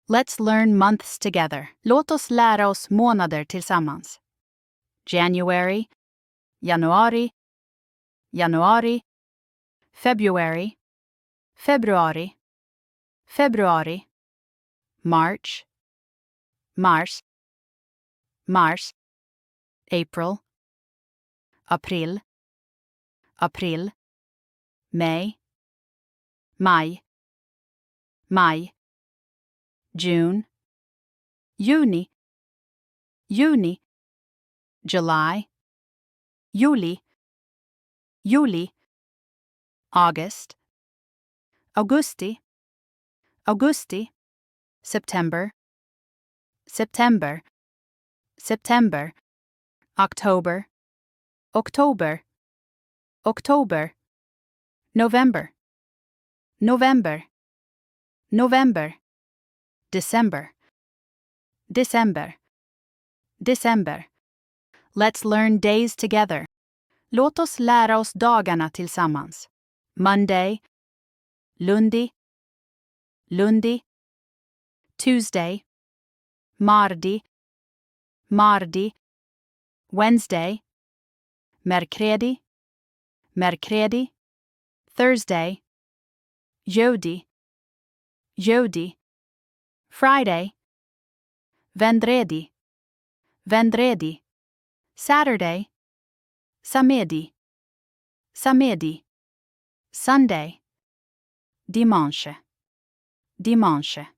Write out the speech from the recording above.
Let's learn months together. Låt oss lära oss månader tillsammans. January, januari, januari. February, februari, februari. March, mars, mars. April, april, april. May, maj, maj. June, juni, juni. July, juli, juli. August, augusti, augusti. September, september, september. October, october, october. November, november, november. December, december, december. Let's learn days together. Låt oss lära oss dagarna tillsammans. Monday, lundi, lundi. Tuesday, mardi, mardi. Wednesday, mercredi, mercredi. Thursday, jodi, jodi. Friday, vendredi, vendredi. Saturday, samedi, samedi. Sunday, dimanche, dimanche.